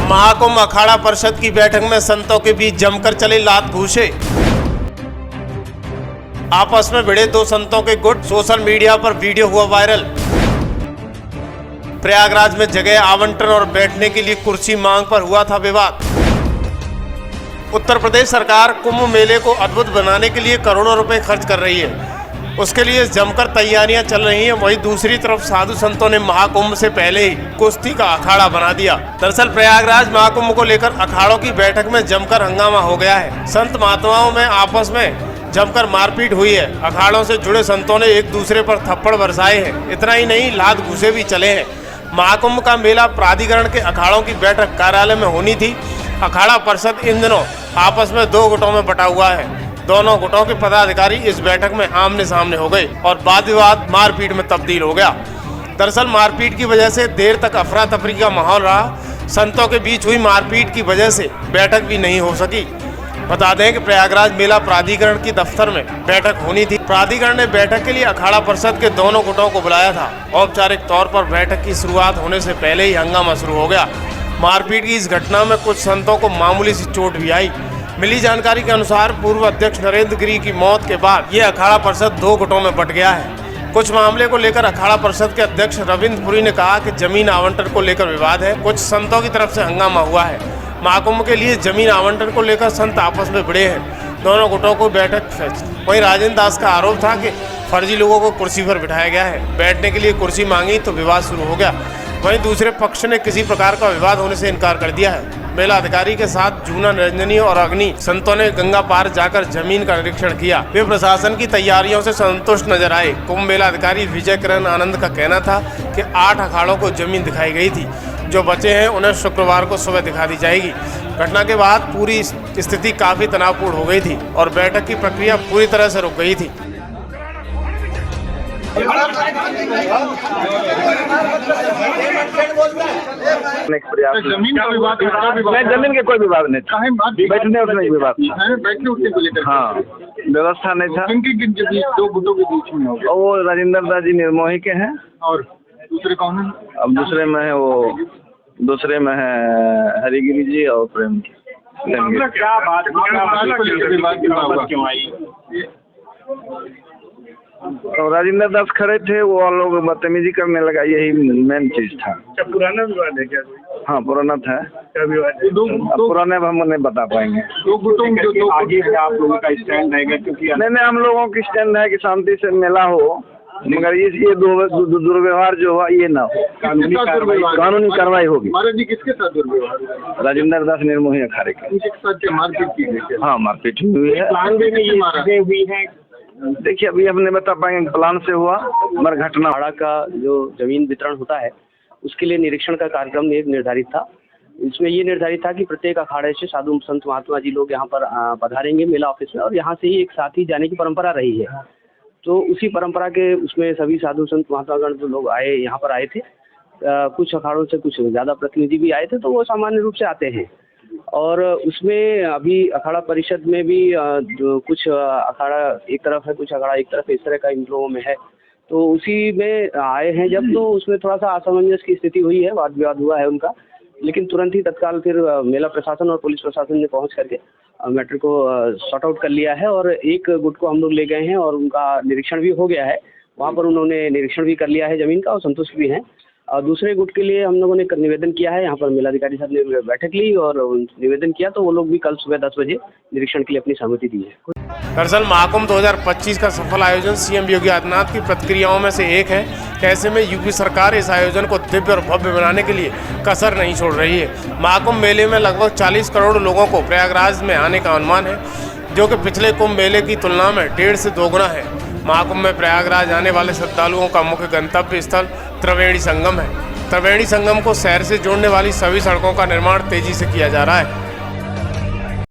महाकुंभ अखाड़ा परिषद की बैठक में संतों के बीच जमकर चले लात घूंसे। आपस में भिड़े दो संतों के गुट, सोशल मीडिया पर वीडियो हुआ वायरल। प्रयागराज में जगह आवंटन और बैठने के लिए कुर्सी मांग पर हुआ था विवाद। उत्तर प्रदेश सरकार कुंभ मेले को अद्भुत बनाने के लिए करोड़ों रुपए खर्च कर रही है, उसके लिए जमकर तैयारियां चल रही हैं। वहीं दूसरी तरफ साधु संतों ने महाकुंभ से पहले ही कुश्ती का अखाड़ा बना दिया। दरअसल प्रयागराज महाकुंभ को लेकर अखाड़ों की बैठक में जमकर हंगामा हो गया है। संत महात्माओं में आपस में जमकर मारपीट हुई है। अखाड़ों से जुड़े संतों ने एक दूसरे पर थप्पड़ बरसाए हैं। इतना ही नहीं, लात घूंसे भी चले हैं। महाकुंभ का मेला प्राधिकरण के अखाड़ों की बैठक कार्यालय में होनी थी। अखाड़ा परिषद इन दिनों आपस में दो गुटों में बटा हुआ है। दोनों गुटों के पदाधिकारी इस बैठक में आमने सामने हो गए और वाद विवाद मारपीट में तब्दील हो गया। दरअसल मारपीट की वजह से देर तक अफरा तफरी का माहौल रहा। संतों के बीच हुई मारपीट की वजह से बैठक भी नहीं हो सकी। बता दें कि प्रयागराज मेला प्राधिकरण की दफ्तर में बैठक होनी थी। प्राधिकरण ने बैठक के लिए अखाड़ा परिषद के दोनों गुटों को बुलाया था। औपचारिक तौर पर बैठक की शुरुआत होने से पहले ही हंगामा शुरू हो गया। मारपीट की इस घटना में कुछ संतों को मामूली सी चोट भी आई। मिली जानकारी के अनुसार पूर्व अध्यक्ष नरेंद्र गिरी की मौत के बाद ये अखाड़ा परिषद दो गुटों में बट गया है। कुछ मामले को लेकर अखाड़ा परिषद के अध्यक्ष रविंद्र पुरी ने कहा कि जमीन आवंटन को लेकर विवाद है। कुछ संतों की तरफ से हंगामा हुआ है। महाकुंभ के लिए जमीन आवंटन को लेकर संत आपस में भिड़े हैं। दोनों गुटों को बैठक। वहीं राजेंद्र दास का आरोप था कि फर्जी लोगों को कुर्सी पर बिठाया गया है। बैठने के लिए कुर्सी मांगी तो विवाद शुरू हो गया। वहीं दूसरे पक्ष ने किसी प्रकार का विवाद होने से इनकार कर दिया है। मेला अधिकारी के साथ जूना, निरंजनी और अग्नि संतों ने गंगा पार जाकर जमीन का निरीक्षण किया। वे प्रशासन की तैयारियों से संतुष्ट नजर आए। कुंभ मेला अधिकारी विजय किरण आनंद का कहना था कि 8 अखाड़ों को जमीन दिखाई गई थी। जो बचे हैं उन्हें शुक्रवार को सुबह दिखा दी जाएगी। घटना के बाद पूरी स्थिति काफी तनावपूर्ण हो गई थी और बैठक की प्रक्रिया पूरी तरह से रुक गई थी। जमीन का विवाद, जमीन के कोई विवाद नहीं था। बैठने उठने विवाद था। बैठने उठने को लेकर हाँ, व्यवस्था नहीं था। दो गुटों के बीच में हो गया। वो राजेंद्र दास जी निर्मोही के हैं और दूसरे कौन है? अब दूसरे में है हरिगिरी जी और प्रेम। क्या बात क्यों आई? तो राजेंद्र दास खड़े थे, वो लोग बदतमीजी करने लगा। यही मेन चीज था। पुराना विवाद है क्या? हाँ, पुराना था। क्या विवाद है? पुराने हम नहीं बता पाएंगे। दो गुटों जो आगे है, आप लोगों का स्टैंड रहेगा? क्योंकि नहीं, हम लोगों की स्टैंड है कि शांति से मेला हो, मगर ये दुर्व्यवहार जो हुआ ये ना हो। कानूनी कार्रवाई होगी। महाराज जी किसके साथ दुर्व्यवहार? राजेंद्र दास निर्मोही अखाड़े के। उनके साथ मारपीट की गई? हाँ, मारपीट हुई है। प्लान भी नहीं हुई है। देखिए, अभी हम नहीं बता पाएंगे प्लान से हुआ, मगर घटना। अखाड़ा का जो जमीन वितरण होता है उसके लिए निरीक्षण का कार्यक्रम एक निर्धारित था। इसमें ये निर्धारित था कि प्रत्येक अखाड़े से साधु संत महात्मा जी लोग यहाँ पर पधारेंगे मेला ऑफिस में, और यहाँ से ही एक साथ ही जाने की परंपरा रही है। तो उसी परंपरा के उसमें सभी साधु संत महात्मागण जो लोग यहाँ पर आए थे, कुछ अखाड़ों से कुछ ज़्यादा प्रतिनिधि भी आए थे, तो वो सामान्य रूप से आते हैं। और उसमें अभी अखाड़ा परिषद में भी जो कुछ अखाड़ा एक तरफ है, कुछ अखाड़ा एक तरफ, इस तरह का इन लोगों में है। तो उसी में आए हैं जब, तो उसमें थोड़ा सा असमंजस की स्थिति हुई है, वाद विवाद हुआ है उनका। लेकिन तुरंत ही तत्काल फिर मेला प्रशासन और पुलिस प्रशासन ने पहुंच करके मैटर को सॉर्ट आउट कर लिया है। और एक गुट को हम लोग ले गए हैं और उनका निरीक्षण भी हो गया है। वहाँ पर उन्होंने निरीक्षण भी कर लिया है जमीन का और संतुष्ट भी हैं। और दूसरे गुट के लिए हम लोगों ने निवेदन किया है। यहाँ पर मेलाधिकारी साहब ने बैठक ली और निवेदन किया, तो वो लोग भी कल सुबह 10 बजे निरीक्षण के लिए अपनी सहमति दी है। दरअसल महाकुंभ 2025 का सफल आयोजन सीएम योगी आदित्यनाथ की प्रतिक्रियाओं में से एक है। ऐसे में यूपी सरकार इस आयोजन को दिव्य और भव्य बनाने के लिए कसर नहीं छोड़ रही है। महाकुंभ मेले में लगभग 40 करोड़ लोगों को प्रयागराज में आने का अनुमान है, जो कि पिछले कुंभ मेले की तुलना में 1.5 से 2 गुना है। महाकुंभ में प्रयागराज आने वाले श्रद्धालुओं का मुख्य गंतव्य स्थल त्रिवेणी संगम है। त्रिवेणी संगम को शहर से जोड़ने वाली सभी सड़कों का निर्माण तेजी से किया जा रहा है।